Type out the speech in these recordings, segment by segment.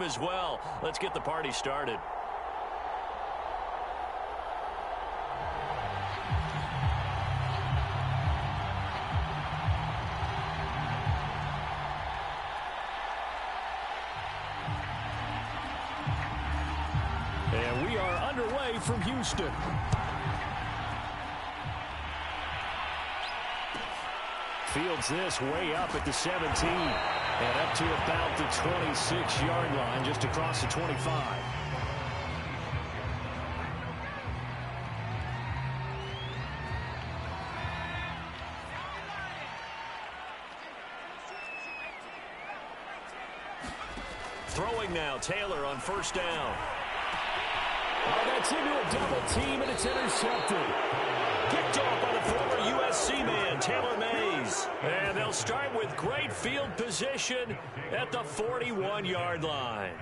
team as well. Let's get the party started. And we are underway from Houston. Fields this way up at the 17. And up to about the 26-yard line, just across the 25. Throwing now, Taylor on first down. Oh, that's into a double team, and it's intercepted. Picked off by the former USC man, Taylor Mays. And they'll start with great field position at the 41-yard line.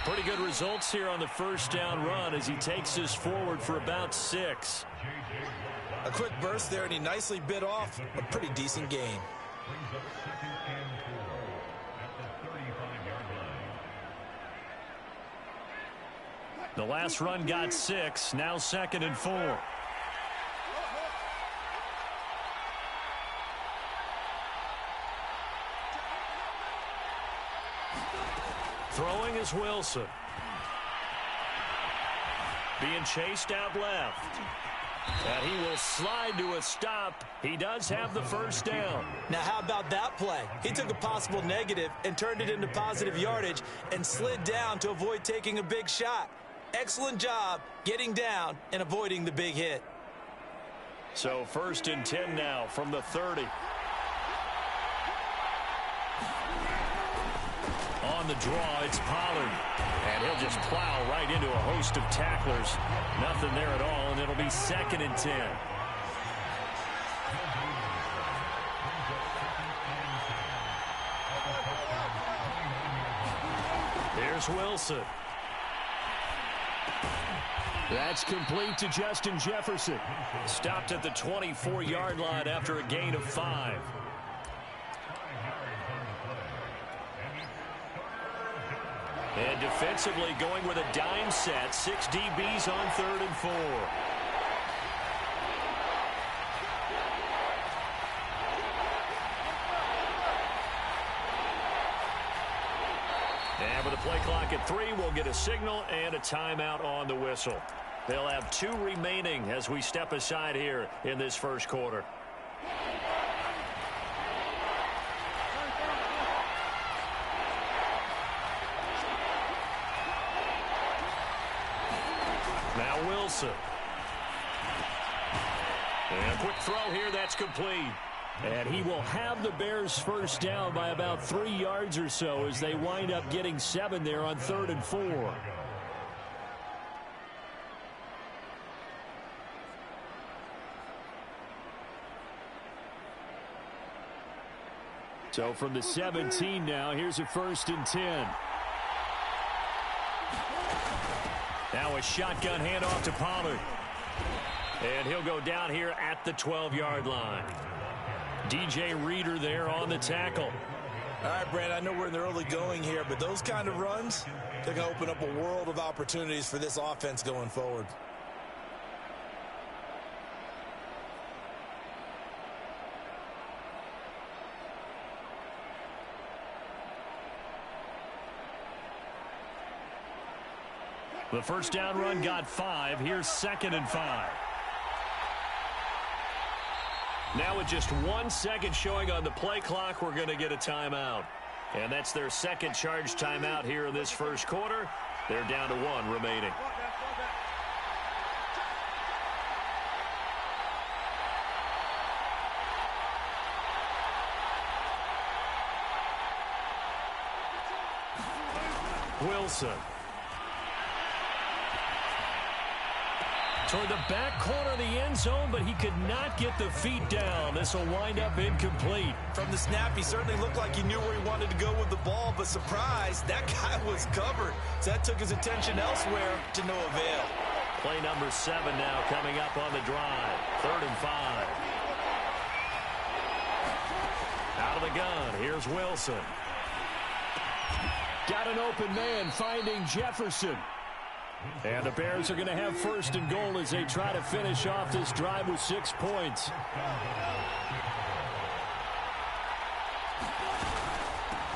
Pretty good results here on the first down run as he takes us forward for about 6. A quick burst there, and he nicely bit off a pretty decent gain. The last run got 6, now 2nd and 4. Throwing is Wilson. Being chased out left. And he will slide to a stop. He does have the first down. Now, how about that play? He took a possible negative and turned it into positive yardage and slid down to avoid taking a big shot. Excellent job getting down and avoiding the big hit. So 1st and 10 now from the 30. On the draw, it's Pollard. And he'll just plow right into a host of tacklers. Nothing there at all, and it'll be 2nd and 10. Here's Wilson. That's complete to Justin Jefferson. Stopped at the 24-yard line after a gain of 5. And defensively going with a dime set. 6 DBs on 3rd and 4. And with the play clock at 3, we'll get a signal and a timeout on the whistle. They'll have 2 remaining as we step aside here in this first quarter. Now Wilson. And a quick throw here, that's complete. And he will have the Bears first down by about 3 yards or so as they wind up getting 7 there on 3rd and 4. So from the 17 now, here's a 1st and 10. Now a shotgun handoff to Pollard. And he'll go down here at the 12-yard line. DJ Reader there on the tackle. All right, Brad, I know we're in the early going here, but those kind of runs, they're going to open up a world of opportunities for this offense going forward. The first down run got 5. Here's 2nd and 5. Now with just 1 second showing on the play clock, we're going to get a timeout. And that's their second charge timeout here in this first quarter. They're down to 1 remaining. Wilson. Toward the back corner of the end zone, but he could not get the feet down. This will wind up incomplete. From the snap, he certainly looked like he knew where he wanted to go with the ball, but surprise, that guy was covered. So that took his attention elsewhere to no avail. Play number 7 now coming up on the drive. 3rd and 5. Out of the gun, here's Wilson. Got an open man finding Jefferson. And the Bears are going to have 1st and goal as they try to finish off this drive with 6 points.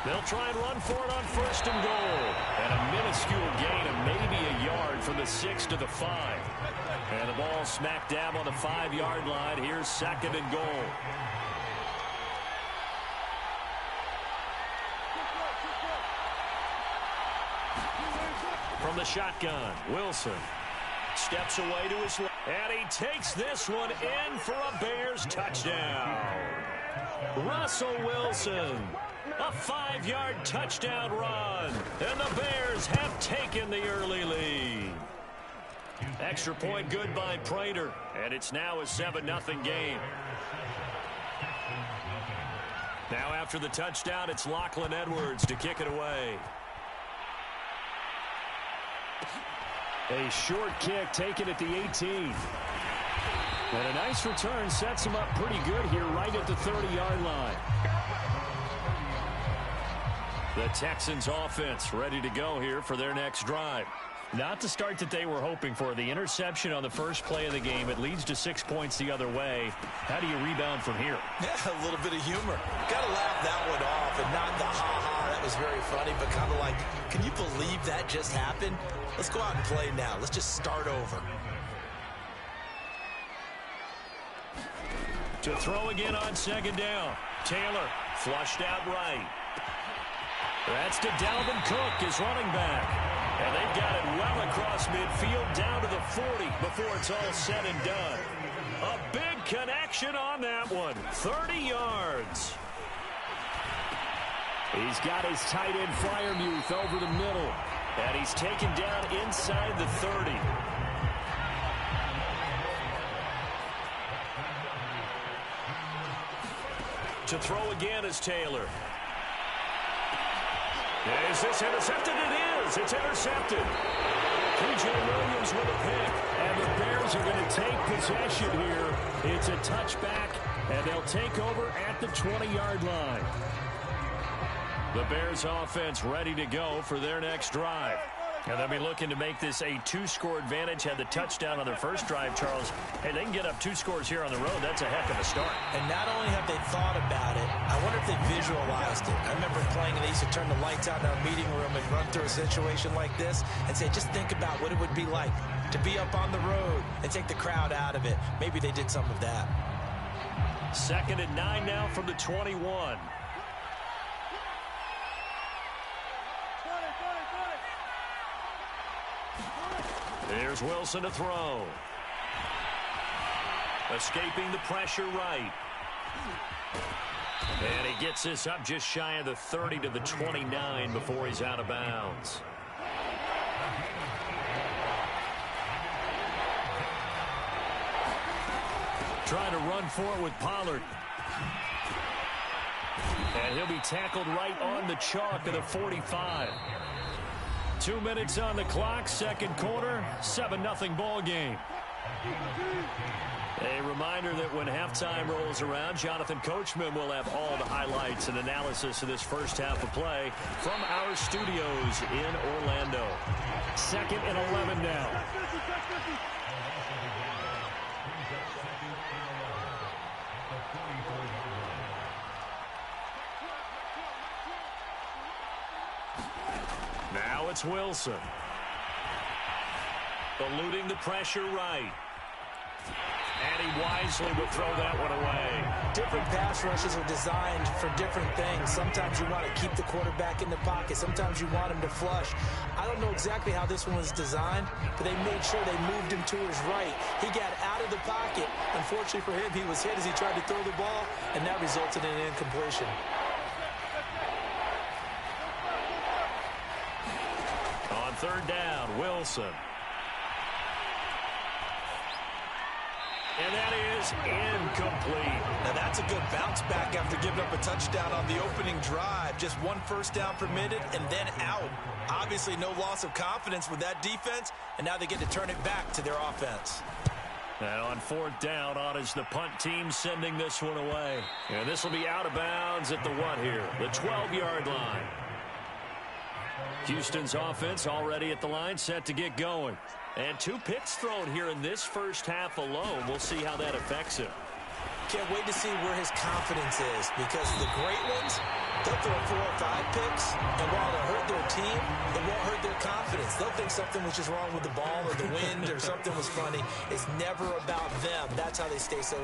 They'll try and run for it on 1st and goal. And a minuscule gain of maybe a yard from the 6 to the 5. And the ball smack dab on the 5-yard line. Here's 2nd and goal. From the shotgun, Wilson steps away to his left. And he takes this one in for a Bears touchdown. Russell Wilson, a 5-yard touchdown run. And the Bears have taken the early lead. Extra point good by Prater. And it's now a 7-0 game. Now after the touchdown, it's Lachlan Edwards to kick it away. A short kick taken at the 18. And a nice return sets him up pretty good here right at the 30-yard line. The Texans offense ready to go here for their next drive. Not the start that they were hoping for. The interception on the first play of the game. It leads to 6 points the other way. How do you rebound from here? Yeah, a little bit of humor. Got to laugh that one off and not the ha-ha. That was very funny, but kind of like, can you believe that just happened? Let's go out and play now. Let's just start over. To throw again on 2nd down. Taylor flushed out right. That's to Dalvin Cook, his running back. And they've got it well across midfield down to the 40 before it's all said and done. A big connection on that one. 30 yards. He's got his tight end Freiermuth over the middle. And he's taken down inside the 30. To throw again is Taylor. Is this intercepted? It is. It's intercepted. P.J. Williams with a pick. And the Bears are going to take possession here. It's a touchback, and they'll take over at the 20-yard line. The Bears offense ready to go for their next drive. And they'll be looking to make this a 2-score advantage. Had the touchdown on their first drive, Charles. Hey, they can get up 2 scores here on the road. That's a heck of a start. And not only have they thought about it, I wonder if they visualized it. I remember playing, and they used to turn the lights out in our meeting room and run through a situation like this and say, just think about what it would be like to be up on the road and take the crowd out of it. Maybe they did some of that. 2nd and 9 now from the 21. There's Wilson to throw. Escaping the pressure right. And he gets this up just shy of the 30 to the 29 before he's out of bounds. Trying to run for it with Pollard. And he'll be tackled right on the chalk of the 45. 2 minutes on the clock, 2nd quarter, 7-0 ball game. A reminder that when halftime rolls around, Jonathan Coachman will have all the highlights and analysis of this first half of play from our studios in Orlando. 2nd and 11 now. Now it's Wilson. Eluding the pressure right. And he wisely will throw that one away. Different pass rushes are designed for different things. Sometimes you want to keep the quarterback in the pocket. Sometimes you want him to flush. I don't know exactly how this one was designed, but they made sure they moved him to his right. He got out of the pocket. Unfortunately for him, he was hit as he tried to throw the ball, and that resulted in an incompletion. On 3rd down, Wilson. And that is incomplete. Now that's a good bounce back after giving up a touchdown on the opening drive. Just one first down permitted and then out. Obviously no loss of confidence with that defense, and now they get to turn it back to their offense. And on fourth down, on is the punt team sending this one away. And this will be out of bounds at the what here? The 12-yard line. Houston's offense already at the line, set to get going. And 2 picks thrown here in this first half alone. We'll see how that affects him. Can't wait to see where his confidence is, because the great ones, they'll throw 4 or 5 picks, and while it'll hurt their team, it won't hurt their confidence. They'll think something was just wrong with the ball or the wind or something was funny. It's never about them. That's how they stay so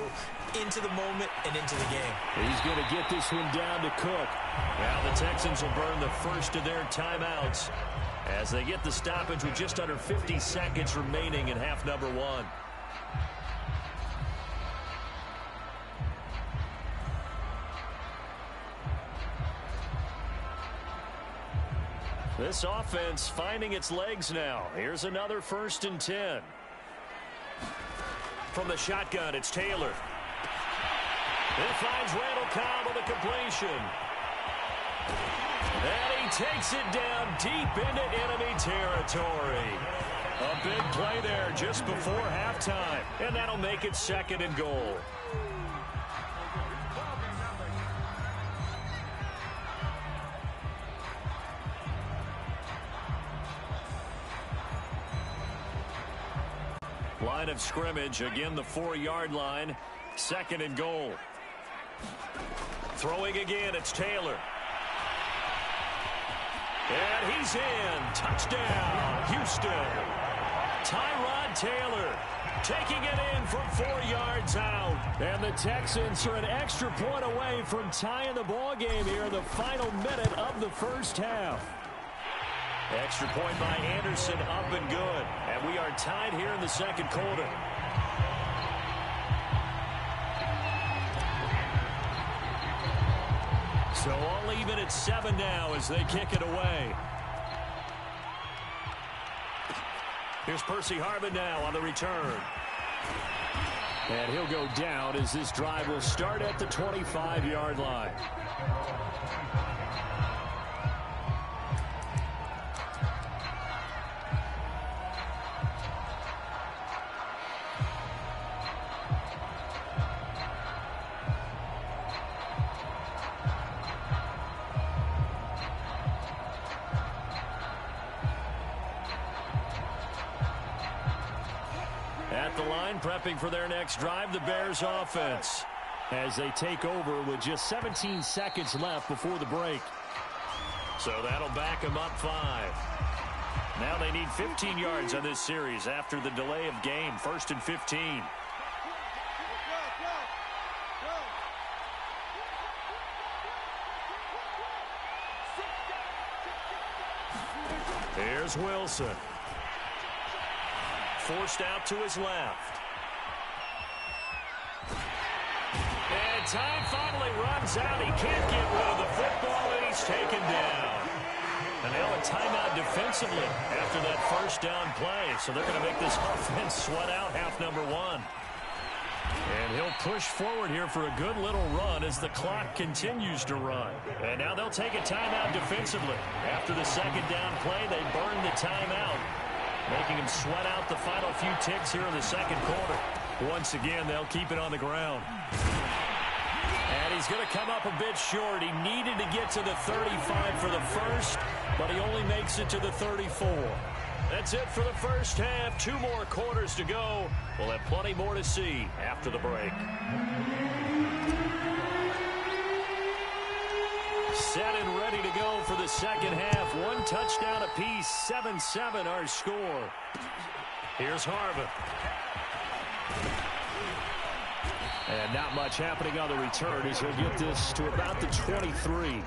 into the moment and into the game. He's going to get this one down to Cook. Now the Texans will burn the first of their timeouts as they get the stoppage with just under 50 seconds remaining in half number 1. This offense finding its legs now. Here's another 1st and 10. From the shotgun, it's Taylor. It finds Randall Cobb with a completion. And he takes it down deep into enemy territory. A big play there just before halftime. And that'll make it 2nd and goal. Line of scrimmage, again the 4-yard line, 2nd and goal. Throwing again, it's Taylor. And he's in. Touchdown, Houston. Tyrod Taylor taking it in from 4 yards out. And the Texans are an extra point away from tying the ball game here in the final minute of the first half. Extra point by Anderson, up and good. And we are tied here in the 2nd quarter. So all even at 7 now as they kick it away. Here's Percy Harvin now on the return. And he'll go down as this drive will start at the 25-yard line. At the line, prepping for their next drive, the Bears offense, as they take over with just 17 seconds left before the break. So that'll back them up 5. Now they need 15 yards on this series after the delay of game. 1st and 15. Here's Wilson. Forced out to his left. And time finally runs out. He can't get rid of the football, and he's taken down. And now a timeout defensively after that first down play. So they're going to make this offense sweat out half number 1. And he'll push forward here for a good little run as the clock continues to run. And now they'll take a timeout defensively. After the 2nd down play, they burn the timeout, making him sweat out the final few ticks here in the 2nd quarter. Once again, they'll keep it on the ground. And he's going to come up a bit short. He needed to get to the 35 for the first, but he only makes it to the 34. That's it for the first half. 2 more quarters to go. We'll have plenty more to see after the break. Set and ready to go for the 2nd half. 1 touchdown apiece. 7-7 our score. Here's Harvin. And not much happening on the return as he'll get this to about the 23.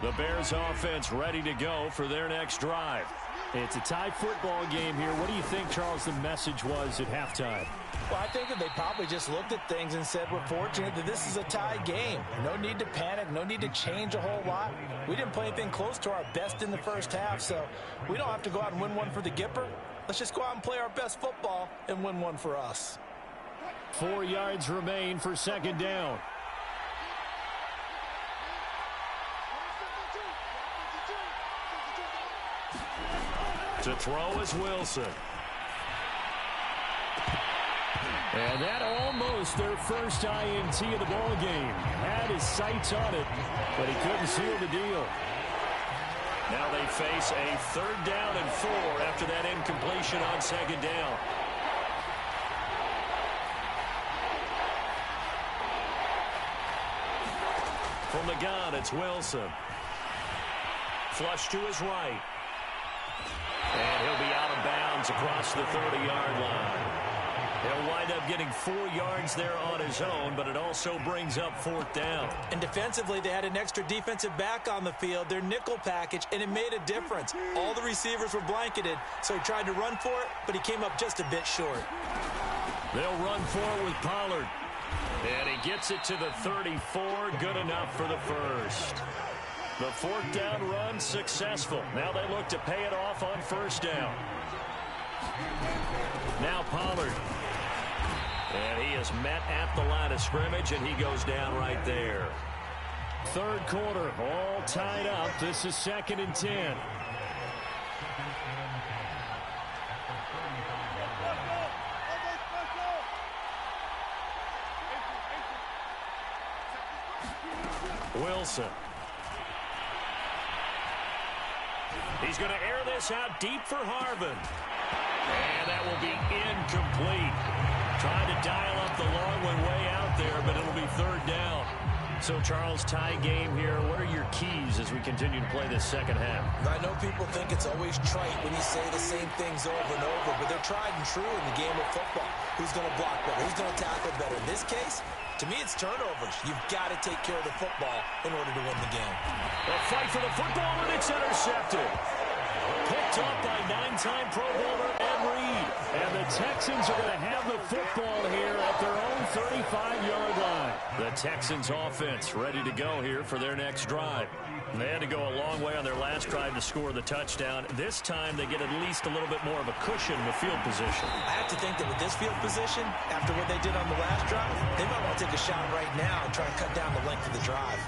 The Bears offense ready to go for their next drive. It's a tie football game here. What do you think, Charles, the message was at halftime? Well, I think that they probably just looked at things and said, we're fortunate that this is a tie game. No need to panic. No need to change a whole lot. We didn't play anything close to our best in the first half, so we don't have to go out and win one for the Gipper. Let's just go out and play our best football and win one for us. 4 yards remain for second down. To throw is Wilson. And that almost their first INT of the ball game. Had his sights on it, but he couldn't seal the deal. Now they face a 3rd down and 4 after that incompletion on second down. From the gun, it's Wilson. Flush to his right. And he'll be out of bounds across the 30-yard line. He'll wind up getting 4 yards there on his own, but it also brings up 4th down. And defensively, they had an extra defensive back on the field, their nickel package, and it made a difference. All the receivers were blanketed, so he tried to run for it, but he came up just a bit short. They'll run for it with Pollard. And he gets it to the 34, good enough for the first. The 4th down run successful. Now they look to pay it off on 1st down. Now Pollard. And he is met at the line of scrimmage, and he goes down right there. 3rd quarter, all tied up. This is 2nd and 10. Wilson. He's going to air this out deep for Harvin. And that will be incomplete. Trying to dial up the long one way out there, but it'll be 3rd down. So, Charles, tie game here. What are your keys as we continue to play this second half? I know people think it's always trite when you say the same things over and over, but they're tried and true in the game of football. Who's going to block better? Who's going to tackle better? In this case, to me, it's turnovers. You've got to take care of the football in order to win the game. A fight for the football, and it's intercepted. Picked up by 9-time Pro Bowler Ed Reed. And the Texans are going to have the football here at their own 35-yard line. The Texans offense ready to go here for their next drive. They had to go a long way on their last drive to score the touchdown. This time they get at least a little bit more of a cushion with field position. I have to think that with this field position, after what they did on the last drive, they might want to take a shot right now and try to cut down the length of the drive.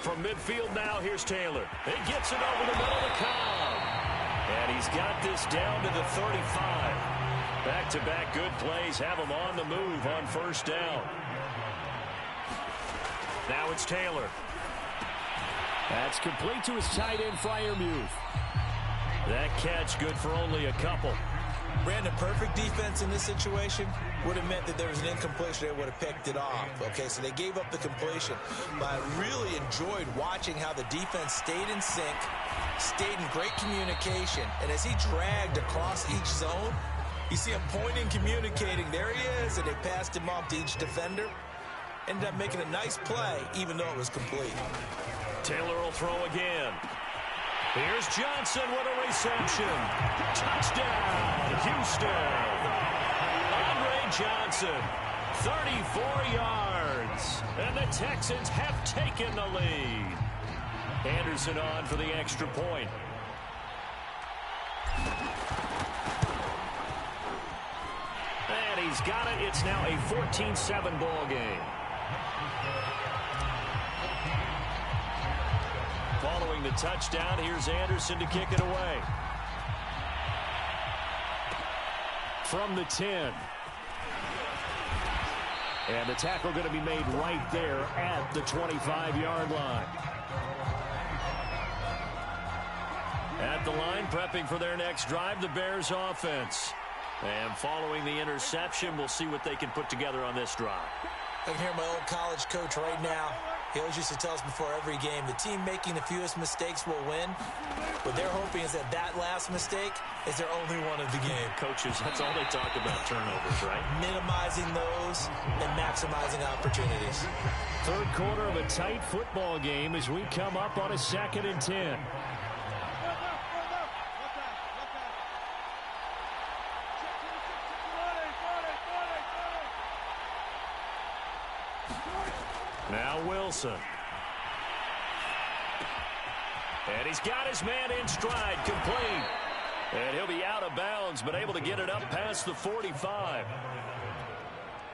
From midfield now, here's Taylor. He gets it over the middle of Cobb. And he's got this down to the 35. Back-to-back good plays have him on the move on 1st down. Now it's Taylor. That's complete to his tight end, Freiermuth. That catch good for only a couple. Brandon, perfect defense in this situation would have meant that there was an incompletion. They would have picked it off. Okay, so they gave up the completion. But I really enjoyed watching how the defense stayed in sync, stayed in great communication. And as he dragged across each zone, you see him pointing, communicating. There he is, and they passed him off to each defender. Ended up making a nice play, even though it was complete. Taylor will throw again. Here's Johnson with a reception. Touchdown, Houston. Andre Johnson, 34 yards. And the Texans have taken the lead. Anderson on for the extra point. And he's got it. It's now a 14-7 ball game. Following the touchdown, here's Anderson to kick it away. From the 10. And the tackle going to be made right there at the 25-yard line. At the line, prepping for their next drive, the Bears offense. And following the interception, we'll see what they can put together on this drive. I can hear my old college coach right now. He always used to tell us before every game, the team making the fewest mistakes will win. What they're hoping is that that last mistake is their only one of the game. Coaches, that's all they talk about, turnovers, right? Minimizing those and maximizing opportunities. Third quarter of a tight football game as we come up on a 2nd and 10. Now Wilson. And he's got his man in stride, complete. And he'll be out of bounds, but able to get it up past the 45.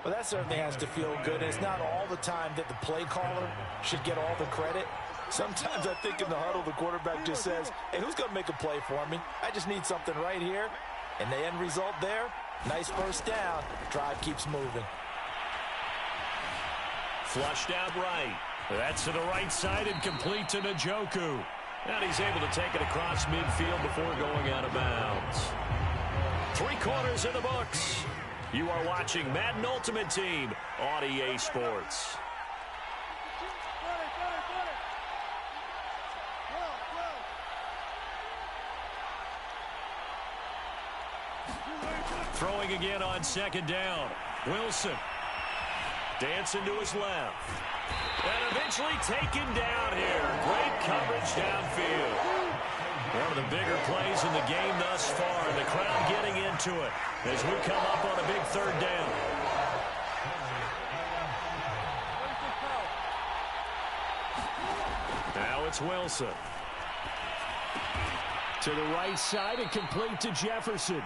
Well, that certainly has to feel good. It's not all the time that the play caller should get all the credit. Sometimes I think in the huddle, the quarterback just says, hey, who's going to make a play for me? I just need something right here. And the end result there, nice first down. Drive keeps moving. Flushed out right. That's to the right side and complete to Njoku. And he's able to take it across midfield before going out of bounds. 3 quarters in the books. You are watching Madden Ultimate Team on EA Sports. Throwing again on 2nd down. Wilson. Dancing to his left. And eventually taken down here. Great coverage downfield. One of the bigger plays in the game thus far. The crowd getting into it as we come up on a big 3rd down. Now it's Wilson. To the right side and complete to Jefferson.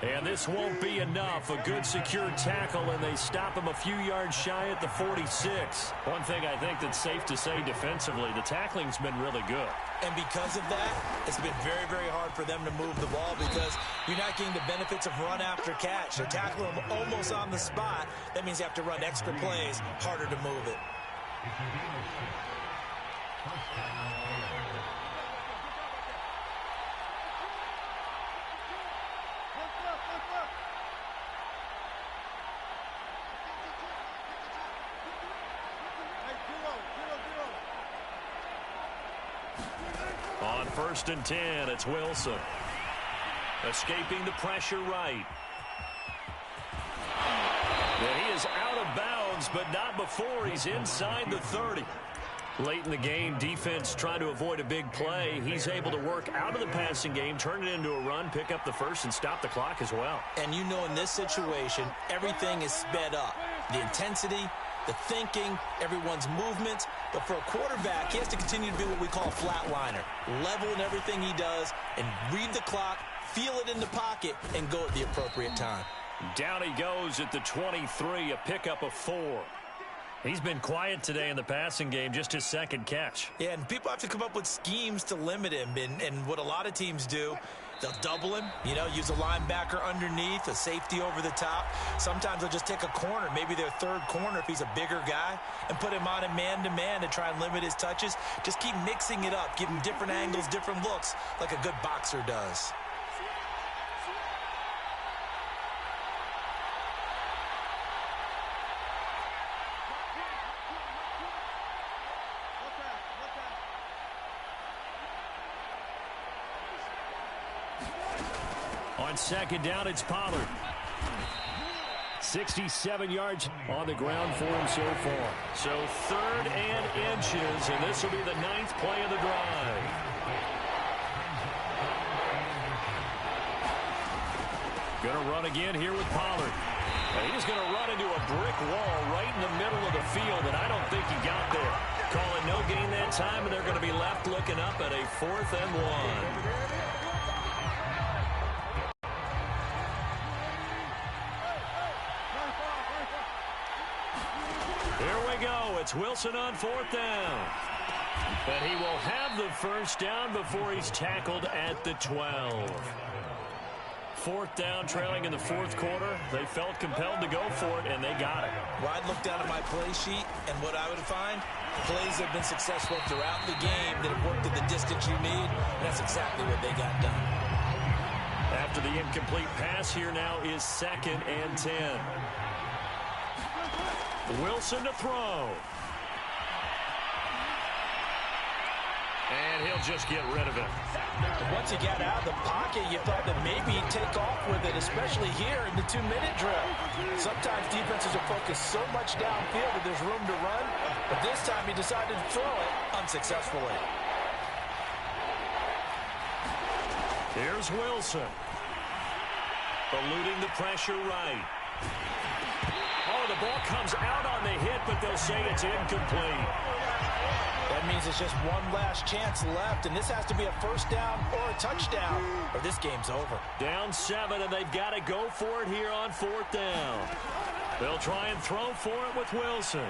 And this won't be enough. A good secure tackle, and they stop him a few yards shy at the 46. One thing I think that's safe to say defensively, the tackling's been really good. And because of that, it's been very, very hard for them to move the ball because you're not getting the benefits of run after catch. They're tackling them almost on the spot. That means you have to run extra plays, harder to move it. On 1st and 10, it's Wilson. Escaping the pressure right. And he is out of bounds, but not before he's inside the 30. Late in the game, defense trying to avoid a big play. He's able to work out of the passing game, turn it into a run, pick up the first, and stop the clock as well. And you know in this situation, everything is sped up. The intensity, the thinking, everyone's movements. But for a quarterback, he has to continue to be what we call a flatliner. Level in everything he does and read the clock, feel it in the pocket, and go at the appropriate time. Down he goes at the 23, a pickup of 4. He's been quiet today in the passing game, just his 2nd catch. Yeah, and people have to come up with schemes to limit him. And what a lot of teams do, they'll double him, use a linebacker underneath, a safety over the top. Sometimes they'll just take a corner, maybe their 3rd corner if he's a bigger guy, and put him on a man-to-man to try and limit his touches. Just keep mixing it up, give him different angles, different looks, like a good boxer does. On 2nd down, it's Pollard. 67 yards on the ground for him so far. So 3rd and inches, and this will be the 9th play of the drive. Going to run again here with Pollard. And he's going to run into a brick wall right in the middle of the field, and I don't think he got there. Calling no gain that time, and they're going to be left looking up at a 4th and 1. It's Wilson on 4th down. But he will have the first down before he's tackled at the 12. 4th down, trailing in the 4th quarter. They felt compelled to go for it, and they got it. Well, I'd look down at my play sheet, and what I would find, plays have been successful throughout the game that have worked at the distance you need, and that's exactly what they got done. After the incomplete pass, here now is 2nd and 10. Wilson to throw. he'll just get rid of it. Once he got out of the pocket, you thought that maybe he'd take off with it, especially here in the 2-minute drill. Sometimes defenses are focused so much downfield that there's room to run, but this time he decided to throw it unsuccessfully. Here's Wilson. Eluding the pressure right. Oh, the ball comes out on the hit, but they'll say it's incomplete. That means it's just one last chance left, and this has to be a first down or a touchdown, or this game's over. Down 7, and they've got to go for it here on 4th down. They'll try and throw for it with Wilson.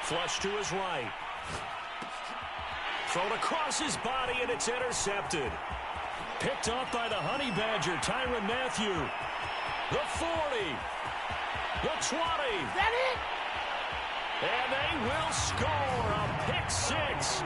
Flush to his right. Thrown across his body, and it's intercepted. Picked off by the Honey Badger, Tyrann Mathieu. The 40. The 20. That it? And they will score a pick 6.